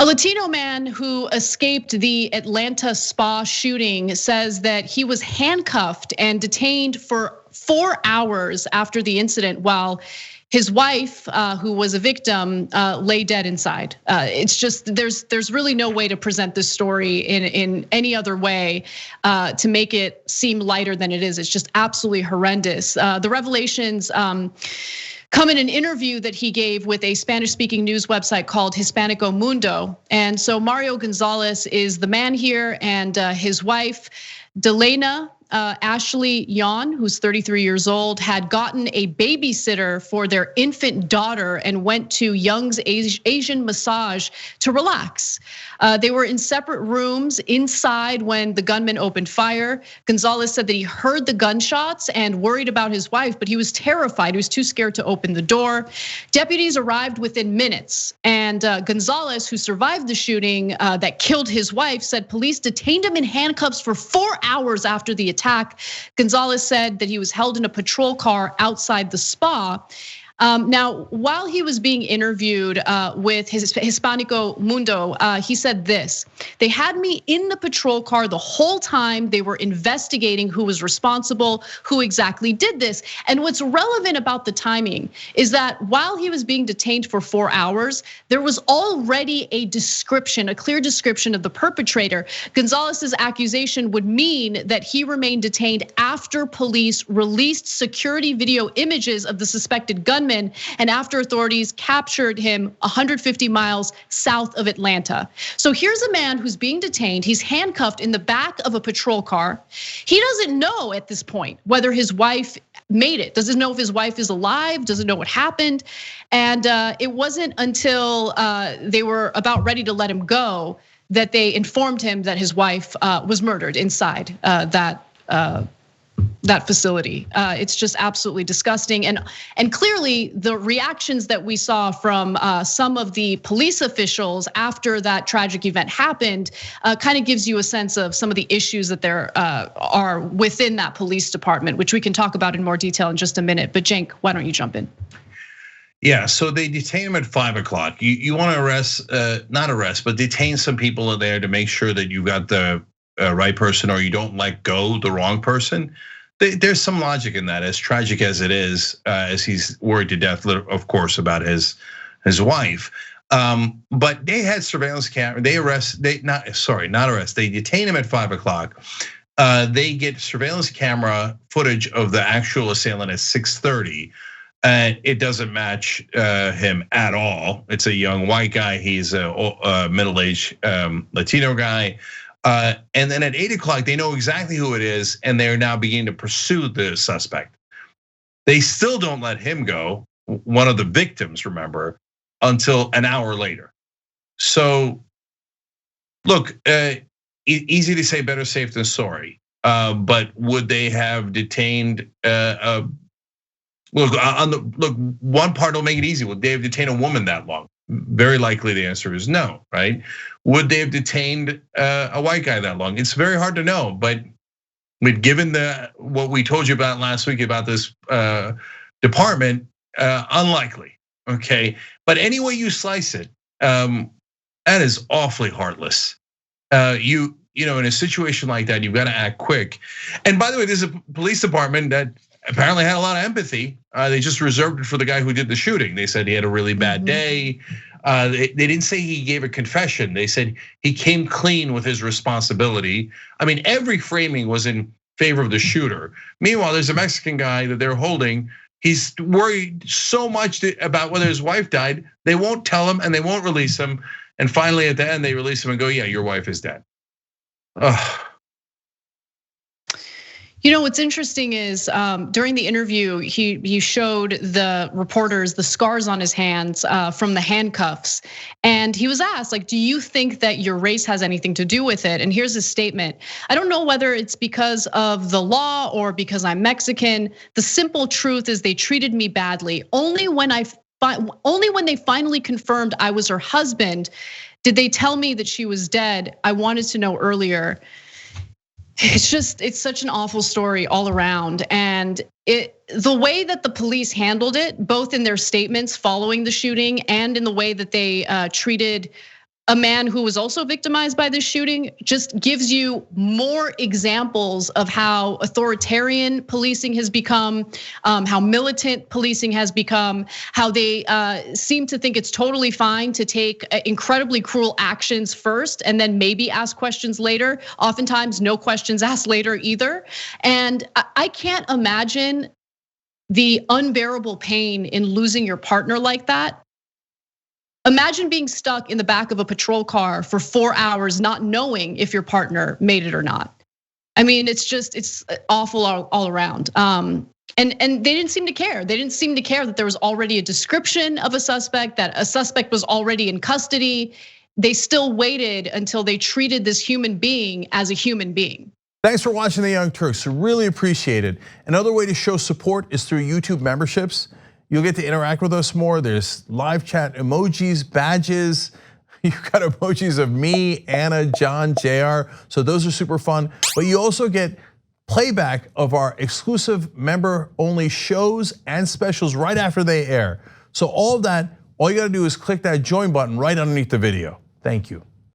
A Latino man who escaped the Atlanta spa shooting says that he was handcuffed and detained for 4 hours after the incident while his wife, who was a victim, lay dead inside. It's just, there's really no way to present this story in any other way to make it seem lighter than it is. It's just absolutely horrendous. The revelations come in an interview that he gave with a Spanish-speaking news website called Hispanico Mundo. And so Mario Gonzalez is the man here, and his wife, Delena Ashley Yon, who's 33 years old, had gotten a babysitter for their infant daughter and went to Young's Asian Massage to relax. They were in separate rooms inside when the gunman opened fire. Gonzalez said that he heard the gunshots and worried about his wife, but he was terrified. He was too scared to open the door. Deputies arrived within minutes, and Gonzalez, who survived the shooting that killed his wife, said police detained him in handcuffs for 4 hours after the attack. Gonzalez said that he was held in a patrol car outside the spa. Now, while he was being interviewed with his Hispanico Mundo, he said this: "They had me in the patrol car the whole time. They were investigating who was responsible, who exactly did this." And what's relevant about the timing is that while he was being detained for 4 hours, there was already a description, a clear description of the perpetrator. Gonzalez's accusation would mean that he remained detained after police released security video images of the suspected gunman, and after authorities captured him 150 miles south of Atlanta. So here's a man who's being detained. He's handcuffed in the back of a patrol car. He doesn't know at this point whether his wife made it. Doesn't know if his wife is alive, doesn't know what happened. And it wasn't until they were about ready to let him go that they informed him that his wife was murdered inside that facility. It's just absolutely disgusting. And clearly the reactions that we saw from some of the police officials after that tragic event happened kind of gives you a sense of some of the issues that there are within that police department, which we can talk about in more detail in just a minute. But Cenk, why don't you jump in? Yeah, so they detain him at 5 o'clock. You want to arrest, not arrest, but detain some people in there to make sure that you got the right person or you don't let go the wrong person. There's some logic in that, as tragic as it is, as he's worried to death, of course, about his wife. But they had surveillance camera. They detain him at 5 o'clock. They get surveillance camera footage of the actual assailant at 6:30. And it doesn't match him at all. It's a young white guy. He's a middle-aged Latino guy. And then at 8 o'clock, they know exactly who it is, and they're now beginning to pursue the suspect. They still don't let him go, one of the victims, remember, until an hour later. So, look, easy to say better safe than sorry. But would they have detained? Look, one part will make it easy. Would they have detained a woman that long? Very likely the answer is no, right? Would they have detained a white guy that long? It's very hard to know, but given what we told you about last week about this department, unlikely, okay? But any way you slice it, that is awfully heartless. You know, in a situation like that, you've got to act quick. And by the way, there's a police department that apparently had a lot of empathy. They just reserved it for the guy who did the shooting. They said he had a really bad day. They didn't say he gave a confession. They said he came clean with his responsibility. I mean, every framing was in favor of the shooter. Meanwhile, there's a Mexican guy that they're holding. He's worried so much about whether his wife died. They won't tell him and they won't release him. And finally, at the end, they release him and go, "Yeah, your wife is dead." Ugh. You know, what's interesting is during the interview, he showed the reporters the scars on his hands from the handcuffs. And he was asked, like, do you think that your race has anything to do with it? And here's his statement: "I don't know whether it's because of the law or because I'm Mexican. The simple truth is they treated me badly. Only when they finally confirmed I was her husband, did they tell me that she was dead. I wanted to know earlier." It's such an awful story all around. And the way that the police handled it, both in their statements following the shooting and in the way that they treated a man who was also victimized by this shooting just gives you more examples of how authoritarian policing has become, how militant policing has become, how they seem to think it's totally fine to take incredibly cruel actions first and then maybe ask questions later. Oftentimes, no questions asked later either. And I can't imagine the unbearable pain in losing your partner like that. Imagine being stuck in the back of a patrol car for 4 hours, not knowing if your partner made it or not. I mean, it's awful all around. And they didn't seem to care. They didn't seem to care that there was already a description of a suspect, that a suspect was already in custody. They still waited until they treated this human being as a human being. Thanks for watching The Young Turks, really appreciate it. Another way to show support is through YouTube memberships. You'll get to interact with us more. There's live chat emojis, badges. You've got emojis of me, Anna, John, JR. So those are super fun. But you also get playback of our exclusive member-only shows and specials right after they air. So all of that, all you gotta do is click that join button right underneath the video. Thank you.